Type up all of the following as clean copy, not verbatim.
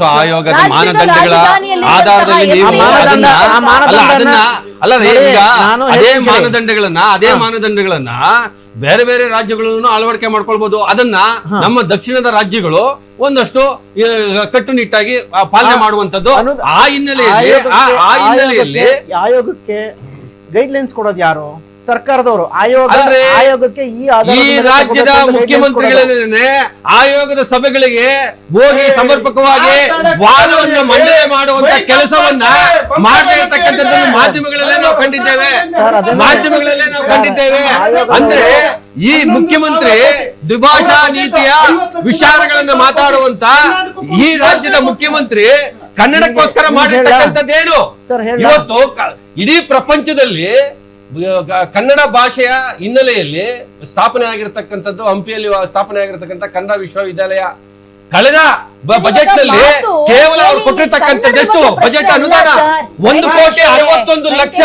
ಆಯೋಗದ ಮಾನದಂಡಗಳ ಆಧಾರದಲ್ಲಿ ನೀವು ಅದೇ ಮಾನದಂಡಗಳನ್ನ ಬೇರೆ ಬೇರೆ ರಾಜ್ಯಗಳನ್ನು ಅಳವಡಿಕೆ ಮಾಡ್ಕೊಳ್ಬಹುದು. ಅದನ್ನ ನಮ್ಮ ದಕ್ಷಿಣದ ರಾಜ್ಯಗಳು ಒಂದಷ್ಟು ಕಟ್ಟುನಿಟ್ಟಾಗಿ ಪಾಲನೆ ಮಾಡುವಂತದ್ದು. ಆ ಹಿನ್ನೆಲೆಯಲ್ಲಿ ಆಯೋಗಕ್ಕೆ ಗೈಡ್ಲೈನ್ಸ್ ಕೊಡೋದು ಯಾರು? ಸರ್ಕಾರದವರು. ಆಯೋಗಕ್ಕೆ ಈ ರಾಜ್ಯದ ಮುಖ್ಯಮಂತ್ರಿಗಳನ್ನೇ ಆಯೋಗದ ಸಭೆಗಳಿಗೆ ಹೋಗಿ ಸಮರ್ಪಕವಾಗಿ ವಾದವನ್ನು ಮಂಡನೆ ಮಾಡುವಂತ ಕೆಲಸವನ್ನ ಮಾಡದೇ ಇರತಕ್ಕಂಥದ್ದನ್ನು ಮಾಧ್ಯಮಗಳಲ್ಲೇ ನಾವು ಕಂಡಿದ್ದೇವೆ. ಅಂದ್ರೆ ಈ ಮುಖ್ಯಮಂತ್ರಿ ದ್ವಿಭಾಷಾ ನೀತಿಯ ವಿಚಾರಗಳನ್ನ ಮಾತಾಡುವಂತ ಈ ರಾಜ್ಯದ ಮುಖ್ಯಮಂತ್ರಿ ಕನ್ನಡಕ್ಕೋಸ್ಕರ ಮಾಡಿರ್ತಕ್ಕಂಥದ್ದೇನು? ಇವತ್ತು ಇಡೀ ಪ್ರಪಂಚದಲ್ಲಿ ಕನ್ನಡ ಭಾಷೆಯ ಹಿನ್ನೆಲೆಯಲ್ಲಿ ಸ್ಥಾಪನೆ ಆಗಿರತಕ್ಕಂಥದ್ದು ಹಂಪಿಯಲ್ಲಿ ಸ್ಥಾಪನೆ ಆಗಿರತಕ್ಕಂಥ ಕನ್ನಡ ವಿಶ್ವವಿದ್ಯಾಲಯ ಕಳೆದ ಬಜೆಟ್ ನಲ್ಲಿ ಕೇವಲ ಅವರು ಕೊಟ್ಟಿರ್ತಕ್ಕಂಥದ್ದೆಷ್ಟು ಬಜೆಟ್ ಅನುದಾನ 1,61,00,000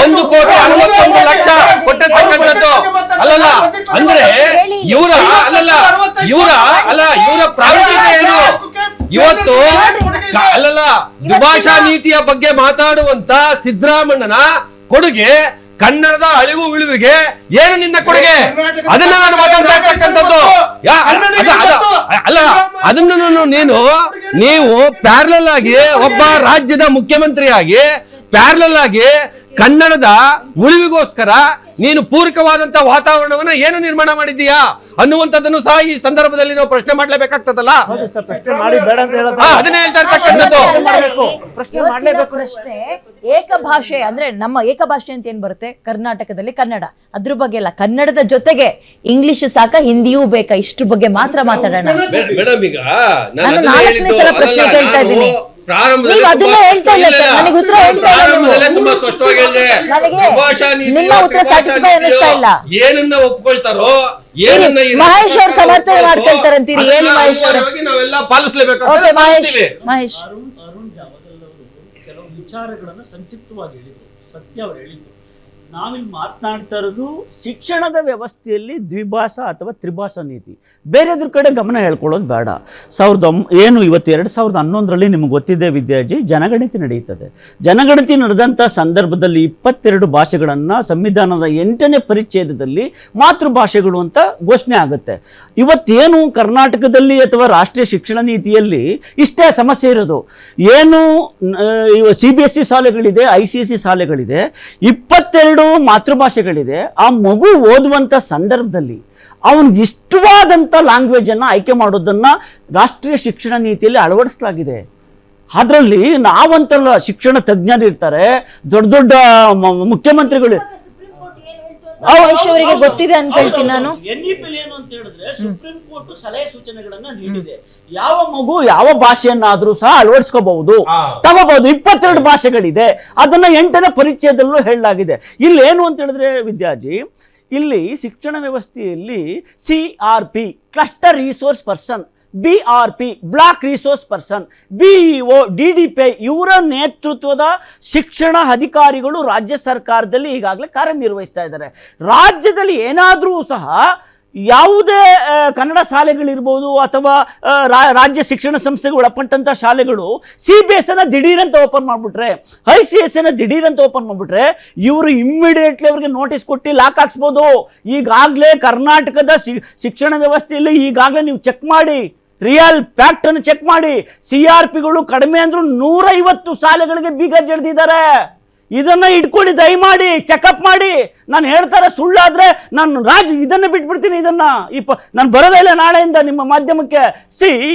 1,61,00,000 ಕೊಟ್ಟಿರ್ತಕ್ಕಂಥದ್ದು ಅಲ್ಲಲ್ಲ. ಅಂದ್ರೆ ಇವರ ಪ್ರಾಮುಖ್ಯತೆ ಏನು? ಇವತ್ತು ಅಲ್ಲಲ್ಲ ದ್ವಿಭಾಷಾ ನೀತಿಯ ಬಗ್ಗೆ ಮಾತಾಡುವಂತ ಸಿದ್ದರಾಮಣ್ಣನ ಕೊಡುಗೆ ಕನ್ನಡದ ಅಳಿವು ಉಳಿವಿಗೆ ಏನು ನಿನ್ನ ಕೊಡುಗೆ? ಅದನ್ನ ನಾನು ಮಾತಾಡ್ತಾ ಇರ್ತಕ್ಕಂಥದ್ದು ಅಲ್ಲ. ಅದನ್ನು ನೀವು ಪ್ಯಾರಲಲ್ ಆಗಿ ಒಬ್ಬ ರಾಜ್ಯದ ಮುಖ್ಯಮಂತ್ರಿಯಾಗಿ ಪ್ಯಾರಲಲ್ ಆಗಿ ಕನ್ನಡದ ಉಳಿವಿಗೋಸ್ಕರ ನೀನು ಪೂರಕವಾದಂತ ವಾತಾವರಣವನ್ನ ಏನು ನಿರ್ಮಾಣ ಮಾಡಿದ್ದೀಯಾ ಅನ್ನುವಂಥದ್ದನ್ನು ಸಹ ಈ ಸಂದರ್ಭದಲ್ಲಿ ನಾವು ಪ್ರಶ್ನೆ ಮಾಡ್ಲೇಬೇಕಾಗ್ತದಲ್ಲ. ಅದನ್ನೇ ಹೇಳ್ತಾ ಇರ್ತಕ್ಕಂಥದ್ದು. ಪ್ರಶ್ನೆ ಏಕಭಾಷೆ ಅಂದ್ರೆ ನಮ್ಮ ಏಕಭಾಷೆ ಅಂತ ಏನ್ ಬರುತ್ತೆ ಕರ್ನಾಟಕದಲ್ಲಿ ಕನ್ನಡ, ಅದ್ರ ಬಗ್ಗೆ ಅಲ್ಲ. ಕನ್ನಡದ ಜೊತೆಗೆ ಇಂಗ್ಲಿಷ್ ಸಾಕ, ಹಿಂದಿಯೂ ಬೇಕಾ? ಇಷ್ಟ್ರ ಬಗ್ಗೆ ಮಾತ್ರ ಮಾತಾಡೋಣ. ಮೇಡಮ್, ಈಗ ನಾನು 4ನೇ ಸಲ ಪ್ರಶ್ನೆ ಕೇಳ್ತಾ ಇದ್ದೀನಿ. ನೀವು ಅದನ್ನ ಹೇಳ್ತಾ ಇಲ್ಲ ಸರ್, ನನಗೆ ಉತ್ತರ ಹೇಳ್ತಾ ಇಲ್ಲ. ತುಂಬಾ ಸ್ಪಷ್ಟವಾಗಿ ಹೇಳಿದೆ. ನಿಮ್ಮ ಉತ್ತರ ಸ್ಯಾಟಿಸ್ಫೈ ಅನ್ನಿಸ್ತಾ ಇಲ್ಲ. ಏನನ್ನ ಒಪ್ಕೊಳ್ತಾರೋ ಮಹೇಶ್ ಅವ್ರು ಸಮರ್ಥನೆ ಮಾಡ್ಕೊಳ್ತಾರಂತೀರಿ. ಏನು ಮಹೇಶ್ ಅವರು? ನಾವೆಲ್ಲ ಪಾಲಿಸಲೇಬೇಕು. ಮಹೇಶ್ ಅರುಣ್ ಜಾವಗಲ್ ಅವರು ಕೆಲವು ವಿಚಾರಗಳನ್ನು ಸಂಕ್ಷಿಪ್ತವಾಗಿ ಹೇಳಿದ್ರು. ಸತ್ಯ ಅವರು ಹೇಳಿದ್ರು. ನಾವಿಲ್ಲಿ ಮಾತನಾಡ್ತಾ ಇರೋದು ಶಿಕ್ಷಣದ ವ್ಯವಸ್ಥೆಯಲ್ಲಿ ದ್ವಿಭಾಷಾ ಅಥವಾ ತ್ರಿಭಾಷಾ ನೀತಿ. ಬೇರೆದ್ರ ಕಡೆ ಗಮನ ಹೇಳ್ಕೊಳ್ಳೋದು ಬೇಡ. ಇವತ್ತು 2011ರಲ್ಲಿ ನಿಮ್ಗೆ ಗೊತ್ತಿದೆ ವಿದ್ಯಾಜಿ, ಜನಗಣತಿ ನಡೆಯುತ್ತದೆ. ಜನಗಣತಿ ನಡೆದಂಥ ಸಂದರ್ಭದಲ್ಲಿ 22 ಭಾಷೆಗಳನ್ನು ಸಂವಿಧಾನದ 8ನೇ ಪರಿಚ್ಛೇದದಲ್ಲಿ ಮಾತೃಭಾಷೆಗಳು ಅಂತ ಘೋಷಣೆ ಆಗುತ್ತೆ. ಇವತ್ತೇನು ಕರ್ನಾಟಕದಲ್ಲಿ ಅಥವಾ ರಾಷ್ಟ್ರೀಯ ಶಿಕ್ಷಣ ನೀತಿಯಲ್ಲಿ ಇಷ್ಟೇ ಸಮಸ್ಯೆ ಇರೋದು. ಏನು CBSE ಶಾಲೆಗಳಿದೆ, ICSE ಶಾಲೆಗಳಿದೆ, 22 ಮಾತೃಭಾಷೆಗಳಿದೆ. ಆ ಮಗು ಓದುವಂತ ಸಂದರ್ಭದಲ್ಲಿ ಅವನಿಗೆ ಇಷ್ಟವಾದಂಥ ಲ್ಯಾಂಗ್ವೇಜ್ ಅನ್ನ ಆಯ್ಕೆ ಮಾಡೋದನ್ನ ರಾಷ್ಟ್ರೀಯ ಶಿಕ್ಷಣ ನೀತಿಯಲ್ಲಿ ಅಳವಡಿಸಲಾಗಿದೆ. ಅದರಲ್ಲಿ ನಾವಂತಲ್ಲ, ಶಿಕ್ಷಣ ತಜ್ಞರು ಇರ್ತಾರೆ, ದೊಡ್ಡ ದೊಡ್ಡ ಮುಖ್ಯಮಂತ್ರಿಗಳು. ಅವರಿಗೆ ಗೊತ್ತಿದೆ ಅನ್ಕೊಳ್ತೀನಿ ನಾನು. NEP ಏನು ಅಂತ ಹೇಳಿದ್ರೆ ಸುಪ್ರೀಂ ಕೋರ್ಟ್ ಸಲಹೆ ಸೂಚನೆಗಳನ್ನ ನೀಡಿದೆ. ಯಾವ ಮಗು ಯಾವ ಭಾಷೆಯನ್ನಾದ್ರೂ ಸಹ ಅಳವಡಿಸ್ಕೋಬಹುದು, ತಗೋಬಹುದು. 22 ಭಾಷೆಗಳಿದೆ. ಅದನ್ನ 8ನೇ ಪರಿಚ್ಛೇದದಲ್ಲೂ ಹೇಳಲಾಗಿದೆ. ಇಲ್ಲಿ ಏನು ಅಂತ ಹೇಳಿದ್ರೆ ವಿದ್ಯಾಜಿ, ಇಲ್ಲಿ ಶಿಕ್ಷಣ ವ್ಯವಸ್ಥೆಯಲ್ಲಿ CRP cluster resource person, BRP block resource person, BEO DDPI ಇವರ ನೇತೃತ್ವದ ಶಿಕ್ಷಣ ಅಧಿಕಾರಿಗಳು ರಾಜ್ಯ ಸರ್ಕಾರದಲ್ಲಿ ಈಗಾಗಲೇ ಕಾರ್ಯನಿರ್ವಹಿಸ್ತಾ ಇದ್ದಾರೆ. ರಾಜ್ಯದಲ್ಲಿ ಏನಾದರೂ ಸಹ ಯಾವುದೇ ಕನ್ನಡ ಶಾಲೆಗಳಿರ್ಬೋದು ಅಥವಾ ರಾಜ್ಯ ಶಿಕ್ಷಣ ಸಂಸ್ಥೆಗೆ ಒಳಪಟ್ಟಂಥ ಶಾಲೆಗಳು CBSE ದಿಢೀರಂತ ಓಪನ್ ಮಾಡಿಬಿಟ್ರೆ, ICSE ದಿಢೀರಂತ ಓಪನ್ ಮಾಡಿಬಿಟ್ರೆ ಇವರು ಇಮ್ಮಿಡಿಯೇಟ್ಲಿ ಅವ್ರಿಗೆ ನೋಟಿಸ್ ಕೊಟ್ಟು ಲಾಕ್ ಹಾಕ್ಸ್ಬೋದು. ಈಗಾಗಲೇ ಕರ್ನಾಟಕದ ಶಿಕ್ಷಣ ವ್ಯವಸ್ಥೆಯಲ್ಲಿ ಈಗಾಗಲೇ ನೀವು ಚೆಕ್ ಮಾಡಿ, ರಿಯಲ್ ಫ್ಯಾಕ್ಟ್ ಅನ್ನು ಚೆಕ್ ಮಾಡಿ. CRPಗಳು ಕಡಿಮೆ ಅಂದ್ರೂ 150 ಶಾಲೆಗಳಿಗೆ ಬೀಗ ಜಡ್ದಿದ್ದಾರೆ. ಇದನ್ನ ಇಟ್ಕೊಳ್ಳಿ, ದಯಮಾಡಿ ಚೆಕಪ್ ಮಾಡಿ. ನಾನು ಹೇಳ್ತಾರೆ ಸುಳ್ಳಾದ್ರೆ ನಾನು ಇದನ್ನ ಬಿಟ್ಬಿಡ್ತೀನಿ. ಇದನ್ನ ನಾನು ಬರೋದೇ ಇಲ್ಲ ನಾಳೆಯಿಂದ ನಿಮ್ಮ ಮಾಧ್ಯಮಕ್ಕೆ.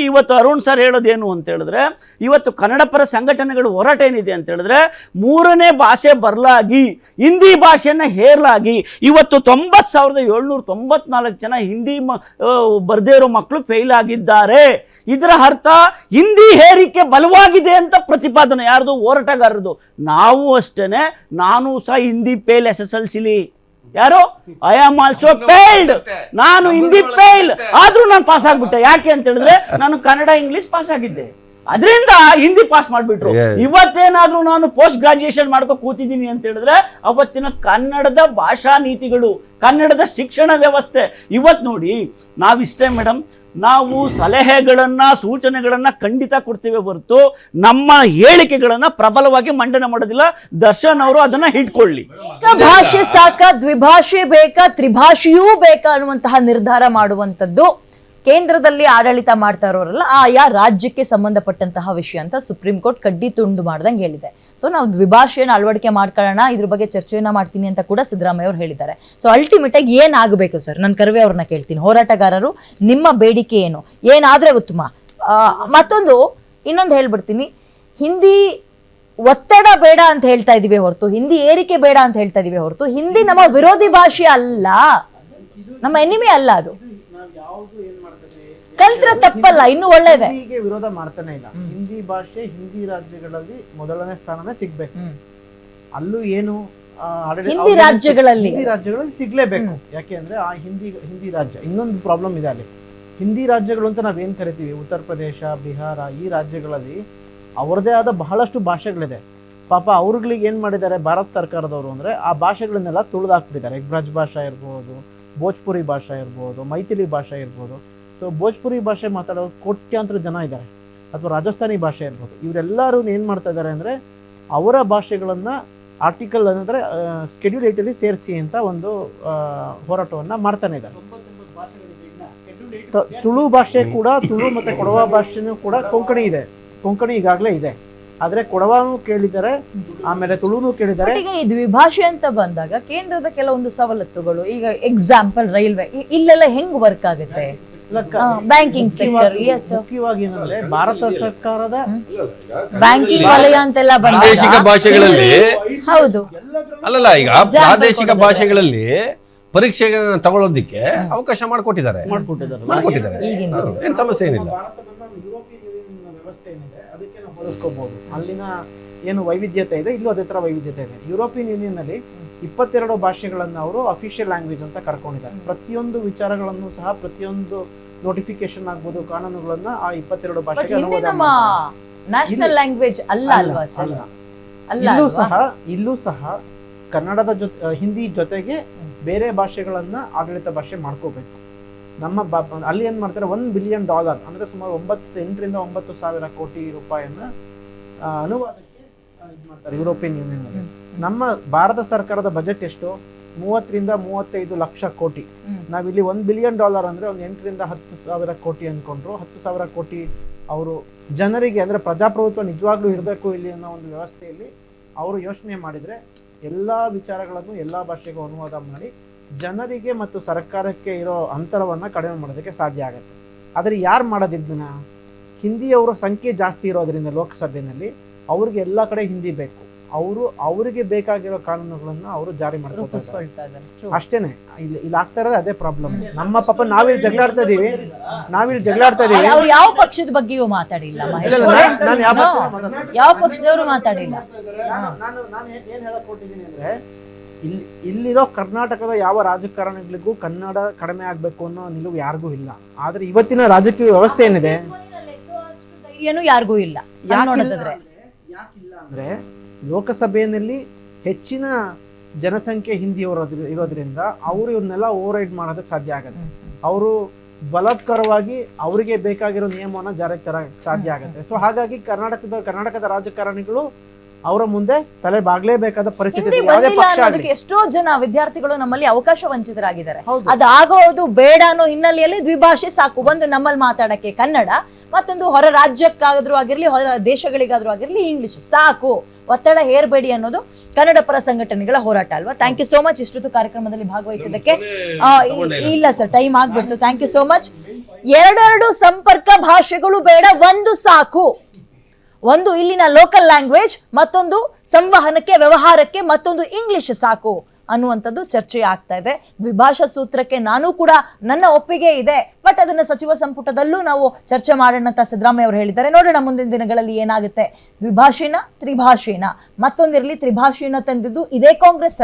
ಇವತ್ತು ಅರುಣ್ ಸರ್ ಹೇಳೋದೇನು ಅಂತ ಹೇಳಿದ್ರೆ, ಇವತ್ತು ಕನ್ನಡ ಪರ ಸಂಘಟನೆಗಳು ಹೋರಾಟ ಏನಿದೆ ಅಂತ ಹೇಳಿದ್ರೆ, 3ನೇ ಭಾಷೆ ಬರಲಾಗಿ ಹಿಂದಿ ಭಾಷೆಯನ್ನ ಹೇರಲಾಗಿ ಇವತ್ತು 90,794 ಜನ ಹಿಂದಿ ಬರ್ದೇ ಇರೋ ಮಕ್ಕಳು ಫೇಲ್ ಆಗಿದ್ದಾರೆ. ಇದರ ಅರ್ಥ ಹಿಂದಿ ಹೇರಿಕೆ ಬಲವಾಗಿದೆ ಅಂತ ಪ್ರತಿಪಾದನೆ ಯಾರ್ದು? ಹೋರಾಟಗಾರರದು. ನಾವು ಅಷ್ಟೇನೆ, ನಾನು ಸಹ ಹಿಂದಿ ಫೇಲ್ SSLCಲಿ. ಯಾರು? I am also failed. ನಾನು ಹಿಂದಿ ಫೇಲ್ ಆದ್ರೂ ನಾನು ಪಾಸ್ ಆಗ್ಬಿಟ್ಟೆ. ಯಾಕೆ ಅಂತ ಹೇಳಿದ್ರೆ ನಾನು ಕನ್ನಡ ಇಂಗ್ಲಿಷ್ ಪಾಸ್ ಆಗಿದ್ದೆ. ಅದರಿಂದ ಹಿಂದಿ ಪಾಸ್ ಮಾಡ್ಬಿಟ್ರು. ಇವತ್ತೇನಾದ್ರೂ ನಾನು ಪೋಸ್ಟ್ ಗ್ರಾಜುಯೇಷನ್ ಮಾಡ್ಕೊ ಕೂತಿದ್ದೀನಿ ಅಂತ ಹೇಳಿದ್ರೆ ಅವತ್ತಿನ ಕನ್ನಡದ ಭಾಷಾ ನೀತಿಗಳು, ಕನ್ನಡದ ಶಿಕ್ಷಣ ವ್ಯವಸ್ಥೆ. ಇವತ್ತು ನೋಡಿ, ನಾವಿಷ್ಟೇ ಮೇಡಮ್, ನಾವು ಸಲಹೆಗಳನ್ನ ಸೂಚನೆಗಳನ್ನ ಖಂಡಿತ ಕೊಡ್ತೇವೆ ಹೊರತು ನಮ್ಮ ಹೇಳಿಕೆಗಳನ್ನ ಪ್ರಬಲವಾಗಿ ಮಂಡನೆ ಮಾಡೋದಿಲ್ಲ. ದರ್ಶನ್ ಅವರು ಅದನ್ನ ಹಿಡ್ಕೊಳ್ಳಿ. ಭಾಷೆ ಸಾಕ, ದ್ವಿಭಾಷೆ ಬೇಕಾ, ತ್ರಿಭಾಷೆಯೂ ಬೇಕಾ ಅನ್ನುವಂತಹ ನಿರ್ಧಾರ ಮಾಡುವಂತದ್ದು ಕೇಂದ್ರದಲ್ಲಿ ಆಡಳಿತ ಮಾಡ್ತಾ ಇರೋರಲ್ಲ ಆಯಾ ರಾಜ್ಯಕ್ಕೆ ಸಂಬಂಧಪಟ್ಟಂತಹ ವಿಷಯ ಅಂತ ಸುಪ್ರೀಂ ಕೋರ್ಟ್ ಕಡ್ಡಿ ತುಂಡು ಮಾಡ್ದಂಗೆ ಹೇಳಿದೆ. ಸೊ ನಾವು ದ್ವಿಭಾಷೆಯನ್ನು ಅಳವಡಿಕೆ ಮಾಡ್ಕೊಳ್ಳೋಣ, ಇದ್ರ ಬಗ್ಗೆ ಚರ್ಚೆಯನ್ನ ಮಾಡ್ತೀನಿ ಅಂತ ಕೂಡ ಸಿದ್ದರಾಮಯ್ಯ ಅವರು ಹೇಳಿದ್ದಾರೆ. ಸೊ ಅಲ್ಟಿಮೇಟ್ ಆಗಿ ಏನಾಗಬೇಕು ಸರ್? ನಾನು ಕರ್ವೆ ಅವ್ರನ್ನ ಕೇಳ್ತೀನಿ, ಹೋರಾಟಗಾರರು ನಿಮ್ಮ ಬೇಡಿಕೆ ಏನು, ಏನಾದ್ರೆ ಉತ್ತಮ? ಮತ್ತೊಂದು ಇನ್ನೊಂದು ಹೇಳ್ಬಿಡ್ತೀನಿ, ಹಿಂದಿ ಒತ್ತಡ ಬೇಡ ಅಂತ ಹೇಳ್ತಾ ಇದೀವಿ ಹೊರತು, ಹಿಂದಿ ಏರಿಕೆ ಬೇಡ ಅಂತ ಹೇಳ್ತಾ ಇದೀವಿ ಹೊರತು, ಹಿಂದಿ ನಮ್ಮ ವಿರೋಧಿ ಭಾಷೆ ಅಲ್ಲ, ನಮ್ಮ ಎನಿಮಿ ಅಲ್ಲ. ಅದು ಕಲ್ತ್ರ ತಪ್ಪಲ್ಲ, ಇನ್ನು ಒಳ್ಳೇದೆ. ಹಿಂದಿಗೆ ವಿರೋಧ ಮಾಡ್ತಾನೆ ಇಲ್ಲ. ಹಿಂದಿ ಭಾಷೆ ಹಿಂದಿ ರಾಜ್ಯಗಳಲ್ಲಿ ಮೊದಲನೇ ಸ್ಥಾನನೇ ಸಿಗ್ಬೇಕು. ಅಲ್ಲೂ ಏನು ಹಿಂದಿ ರಾಜ್ಯಗಳಲ್ಲಿ ಸಿಗ್ಲೇಬೇಕು. ಯಾಕೆಂದ್ರೆ ಆ ಹಿಂದಿ ರಾಜ್ಯ ಇನ್ನೊಂದು ಪ್ರಾಬ್ಲಮ್ ಇದೆ ಅಲ್ಲಿ. ಹಿಂದಿ ರಾಜ್ಯಗಳು ಅಂತ ನಾವೇನ್ ಕರಿತೀವಿ, ಉತ್ತರ ಪ್ರದೇಶ, ಬಿಹಾರ, ಈ ರಾಜ್ಯಗಳಲ್ಲಿ ಅವ್ರದೇ ಆದ ಬಹಳಷ್ಟು ಭಾಷೆಗಳಿದೆ. ಪಾಪ ಅವ್ರಿಗೆ ಏನ್ ಮಾಡಿದ್ದಾರೆ ಭಾರತ ಸರ್ಕಾರದವರು ಅಂದ್ರೆ ಆ ಭಾಷೆಗಳನ್ನೆಲ್ಲ ತುಳಿದಾಕ್ಬಿಟ್ಟಿದ್ದಾರೆ. ಬ್ರಜ್ ಭಾಷಾ ಇರ್ಬೋದು, ಭೋಜ್ಪುರಿ ಭಾಷಾ ಇರ್ಬೋದು, ಮೈಥಿಲಿ ಭಾಷಾ ಇರ್ಬೋದು. ಸೊ ಭೋಜ್ಪುರಿ ಭಾಷೆ ಮಾತಾಡೋ ಕೋಟ್ಯಾಂತರ ಜನ ಇದ್ದಾರೆ, ಅಥವಾ ರಾಜಸ್ಥಾನಿ ಭಾಷೆ ಇರ್ಬೋದು. ಇವರೆಲ್ಲರೂ ಏನು ಮಾಡ್ತಾ ಇದ್ದಾರೆ ಅಂದರೆ ಅವರ ಭಾಷೆಗಳನ್ನ ಆರ್ಟಿಕಲ್ ಅಂದರೆ ಸ್ಕೆಡ್ಯೂಲ್ 8 ಅಲ್ಲಿ ಸೇರಿಸಿ ಅಂತ ಒಂದು ಹೋರಾಟವನ್ನು ಮಾಡ್ತಾನೆ ಇದ್ದಾರೆ. ತುಳು ಭಾಷೆ ಕೂಡ, ತುಳು ಮತ್ತು ಕೊಡವ ಭಾಷೆನೂ ಕೂಡ ಕೊಂಕಣಿ ಇದೆ. ಕೊಂಕಣಿ ಈಗಾಗಲೇ ಇದೆ, ಆದ್ರೆ ಕೊಡವಾನು ಕೇಳಿದ್ದಾರೆ, ಆಮೇಲೆ ತುಳುನು ಕೇಳಿದ್ದಾರೆ. ಈಗ ಈ ದ್ವಿಭಾಷೆ ಅಂತ ಬಂದಾಗ ಕೇಂದ್ರದ ಕೆಲವೊಂದು ಸವಲತ್ತುಗಳು, ಈಗ ಎಕ್ಸಾಂಪಲ್ ರೈಲ್ವೆ, ಇಲ್ಲೆಲ್ಲ ಹೆಂಗ್ ವರ್ಕ್ ಆಗುತ್ತೆ? ಬ್ಯಾಂಕಿಂಗ್ ಸೆಕ್ಟರ್, ಮುಖ್ಯವಾಗಿ ಏನಂದ್ರೆ ಭಾರತ ಸರ್ಕಾರದ ಬ್ಯಾಂಕಿಂಗ್ ವಲಯ ಅಂತೆಲ್ಲ ಪ್ರಾದೇಶಿಕ ಭಾಷೆಗಳಲ್ಲಿ ಹೌದು ಅಲ್ಲಲ್ಲ, ಈಗ ಪ್ರಾದೇಶಿಕ ಭಾಷೆಗಳಲ್ಲಿ ಪರೀಕ್ಷೆ ತಗೊಳ್ಳೋದಿಕ್ಕೆ ಅವಕಾಶ ಮಾಡಿಕೊಟ್ಟಿದ್ದಾರೆ. ಏನ್ ಸಮಸ್ಯೆ ಏನಿಲ್ಲ. ವ್ಯವಸ್ಥೆ ಏನಿದೆ ಅದಕ್ಕೆ ನಾವು ಹೋಲಿಸ್ಕೋಬಹುದು. ಅಲ್ಲಿನ ಏನು ವೈವಿಧ್ಯತೆ ಇದೆ, ಇಲ್ಲೂ ಅದೇ ತರ ವೈವಿಧ್ಯತೆ ಇದೆ. ಯುರೋಪಿಯನ್ ಯೂನಿಯನ್ ನಲ್ಲಿ 22 ಭಾಷೆಗಳನ್ನು ಅವರು ಅಫಿಷಿಯಲ್ ಲ್ಯಾಂಗ್ವೇಜ್ ಅಂತ ಕರ್ಕೊಂಡಿದ್ದಾರೆ. ಪ್ರತಿಯೊಂದು ವಿಚಾರಗಳನ್ನು ಸಹ, ಪ್ರತಿಯೊಂದು ನೋಟಿಫಿಕೇಶನ್ ಆಗ್ಬೋದು, ಕಾನೂನುಗಳನ್ನ ಆ 22 ಭಾಷೆಗೆ ನ್ಯಾಷನಲ್ ಲ್ಯಾಂಗ್ವೇಜ್ ಅಲ್ಲ ಅಲ್ವಾ ಸರ್? ಇಲ್ಲೂ ಸಹ ಕನ್ನಡದ ಹಿಂದಿ ಜೊತೆಗೆ ಬೇರೆ ಭಾಷೆಗಳನ್ನ ಆಡಳಿತ ಭಾಷೆ ಮಾಡ್ಕೋಬೇಕು. ನಮ್ಮ ಅಲ್ಲಿ ಏನ್ ಮಾಡ್ತಾರೆ, $1 ಬಿಲಿಯನ್ ಅಂದ್ರೆ ಸುಮಾರು 8 ರಿಂದ 9 ಸಾವಿರ ಕೋಟಿ ರೂಪಾಯಿಯನ್ನ ಅನುವಾದಕ್ಕೆ ಇದು ಮಾಡ್ತಾರೆ ಯುರೋಪಿಯನ್ ಯೂನಿಯನ್ ಅಲ್ಲಿ. ನಮ್ಮ ಭಾರತ ಸರ್ಕಾರದ ಬಜೆಟ್ ಎಷ್ಟು? 30 ರಿಂದ 35 ಲಕ್ಷ ಕೋಟಿ. ನಾವಿಲ್ಲಿ $1 ಬಿಲಿಯನ್ ಅಂದ್ರೆ ಒಂದು 8 ರಿಂದ 10 ಸಾವಿರ ಕೋಟಿ ಅನ್ಕೊಂಡ್ರು. 10 ಸಾವಿರ ಕೋಟಿ ಅವರು ಜನರಿಗೆ, ಅಂದ್ರೆ ಪ್ರಜಾಪ್ರಭುತ್ವ ನಿಜವಾಗ್ಲೂ ಇರಬೇಕು ಇಲ್ಲಿ ಅನ್ನೋ ಒಂದು ವ್ಯವಸ್ಥೆಯಲ್ಲಿ ಅವರು ಯೋಚನೆ ಮಾಡಿದ್ರೆ ಎಲ್ಲಾ ವಿಚಾರಗಳನ್ನು ಎಲ್ಲಾ ಭಾಷೆಗೂ ಅನುವಾದ ಮಾಡಿ ಜನರಿಗೆ ಮತ್ತು ಸರ್ಕಾರಕ್ಕೆ ಇರೋ ಅಂತರವನ್ನ ಕಡಿಮೆ ಮಾಡೋದಕ್ಕೆ ಸಾಧ್ಯ ಆಗುತ್ತೆ. ಆದರೆ ಯಾರು ಮಾಡೋದಿದ್ದನ್ನ? ಹಿಂದಿಯವರ ಸಂಖ್ಯೆ ಜಾಸ್ತಿ ಇರೋದ್ರಿಂದ ಲೋಕಸಭೆಯಲ್ಲಿ ಅವ್ರಿಗೆ ಎಲ್ಲ ಕಡೆ ಹಿಂದಿ ಬೇಕು. ಅವರಿಗೆ ಬೇಕಾಗಿರೋ ಕಾನೂನುಗಳನ್ನ ಅವರು ಜಾರಿ ಮಾಡ್ಕೊಳ್ತಾ ಇದ್ದಾರೆ ಅಷ್ಟೇನೆ. ಇಲ್ಲಿ ಆಗ್ತಾ ಇರೋದು ಅದೇ ಪ್ರಾಬ್ಲಮ್. ನಮ್ಮ ಪಾಪ ನಾವಿಲ್ಲಿ ಜಗಳಾಡ್ತಾ ಇದೀವಿ. ಅವ್ರು ಯಾವ ಪಕ್ಷದ ಬಗ್ಗೆಯೂ ಮಾತಾಡಿಲ್ಲ ನಾನು ಯಾವ ಪಕ್ಷದವರು ಮಾತಾಡಿಲ್ಲ. ನಾನು ಏನ್ ಹೇಳಕ್ ಹೊರಟಿದ್ದೀನಿ ಅಂದ್ರೆ, ಇಲ್ಲಿರೋ ಕರ್ನಾಟಕದ ಯಾವ ರಾಜಕಾರಣಿಗಳಿಗೂ ಕನ್ನಡ ಕಡಿಮೆ ಆಗ್ಬೇಕು ಅನ್ನೋ ನಿಲುವು ಯಾರಿಗೂ ಇಲ್ಲ. ಆದ್ರೆ ಇವತ್ತಿನ ರಾಜಕೀಯ ವ್ಯವಸ್ಥೆ ಏನಿದೆ, ಯಾರಿಗೂ ಇಲ್ಲ. ಯಾಕಿಲ್ಲ ಅಂದ್ರೆ ಲೋಕಸಭೆಯಲ್ಲಿ ಹೆಚ್ಚಿನ ಜನಸಂಖ್ಯೆ ಹಿಂದಿ ಇರೋದ್ರಿಂದ ಅವರು ಇವನ್ನೆಲ್ಲ ಓವರ್ ರೈಡ್ ಮಾಡೋದಕ್ಕೆ ಸಾಧ್ಯ ಆಗುತ್ತೆ. ಅವರು ಬಲಾತ್ಕಾರವಾಗಿ ಅವರಿಗೆ ಬೇಕಾಗಿರೋ ನಿಯಮವನ್ನ ಜಾರಿಗೆ ತರಕ್ಕೆ ಸಾಧ್ಯ ಆಗುತ್ತೆ. ಸೊ ಹಾಗಾಗಿ ಕರ್ನಾಟಕದ ರಾಜಕಾರಣಿಗಳು ಅವರ ಮುಂದೆ ತಲೆ ಬಾಗ್ಲೇಬೇಕಾದ ಪರಿಸ್ಥಿತಿ. ಎಷ್ಟೋ ಜನ ವಿದ್ಯಾರ್ಥಿಗಳು ನಮ್ಮಲ್ಲಿ ಅವಕಾಶ ವಂಚಿತರಾಗಿದ್ದಾರೆ. ಅದಾಗೋದು ಬೇಡ ಅನ್ನೋ ಹಿನ್ನೆಲೆಯಲ್ಲಿ ದ್ವಿಭಾಷೆ ಸಾಕು. ಒಂದು ನಮ್ಮಲ್ಲಿ ಮಾತಾಡಕ್ಕೆ ಕನ್ನಡ, ಮತ್ತೊಂದು ಹೊರ ರಾಜ್ಯಕ್ಕಾದ್ರೂ ಆಗಿರ್ಲಿ, ಹೊರ ದೇಶಗಳಿಗಾದ್ರೂ ಆಗಿರ್ಲಿ ಇಂಗ್ಲಿಷ್ ಸಾಕು, ಒತ್ತಡ ಹೇರಬೇಡಿ ಅನ್ನೋದು ಕನ್ನಡ ಪರ ಸಂಘಟನೆಗಳ ಹೋರಾಟ ಅಲ್ವಾ? ಥ್ಯಾಂಕ್ ಯು ಸೋ ಮಚ್ ಇಷ್ಟೊತ್ತು ಕಾರ್ಯಕ್ರಮದಲ್ಲಿ ಭಾಗವಹಿಸಿದ್ದಕ್ಕೆ. ಇಲ್ಲ ಸರ್, ಟೈಮ್ ಆಗ್ಬಿಡ್ತು. Thank you so much. 2 ಸಂಪರ್ಕ ಭಾಷೆಗಳು ಬೇಡ, ಒಂದು ಸಾಕು. ಒಂದು ಇಲ್ಲಿನ ಲೋಕಲ್ ಲ್ಯಾಂಗ್ವೇಜ್, ಮತ್ತೊಂದು ಸಂವಹನಕ್ಕೆ, ವ್ಯವಹಾರಕ್ಕೆ, ಮತ್ತೊಂದು ಇಂಗ್ಲಿಷ್ ಸಾಕು ಅನ್ನುವಂಥದ್ದು ಚರ್ಚೆ ಆಗ್ತಾ ಇದೆ. ದ್ವಿಭಾಷಾ ಸೂತ್ರಕ್ಕೆ ನಾನು ಕೂಡ ನನ್ನ ಒಪ್ಪಿಗೆ ಇದೆ, ಬಟ್ ಅದನ್ನ ಸಚಿವ ಸಂಪುಟದಲ್ಲೂ ನಾವು ಚರ್ಚೆ ಮಾಡೋಣ ಅಂತ ಸಿದ್ದರಾಮಯ್ಯ ಅವರು ಹೇಳಿದ್ದಾರೆ. ನೋಡೋಣ ಮುಂದಿನ ದಿನಗಳಲ್ಲಿ ಏನಾಗುತ್ತೆ. ದ್ವಿಭಾಷೆನ, ತ್ರಿಭಾಷೆನ, ಮತ್ತೊಂದಿರಲಿ ತ್ರಿಭಾಷೆನ ತಂದಿದ್ದು ಇದೇ ಕಾಂಗ್ರೆಸ್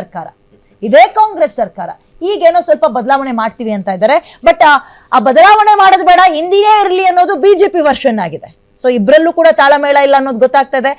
ಸರ್ಕಾರ. ಈಗೇನೋ ಸ್ವಲ್ಪ ಬದಲಾವಣೆ ಮಾಡ್ತೀವಿ ಅಂತ ಇದ್ದಾರೆ, ಬಟ್ ಆ ಬದಲಾವಣೆ ಮಾಡೋದು ಬೇಡ, ಹಿಂದಿಯೇ ಇರಲಿ ಅನ್ನೋದು ಬಿಜೆಪಿ ವರ್ಷನ್ ಆಗಿದೆ. ಸೊ ಇಬ್ಬರಲ್ಲೂ ಕೂಡ ತಾಳಮೇಳ ಇಲ್ಲ ಅನ್ನೋದು ಗೊತ್ತಾಗ್ತಾ ಇದೆ.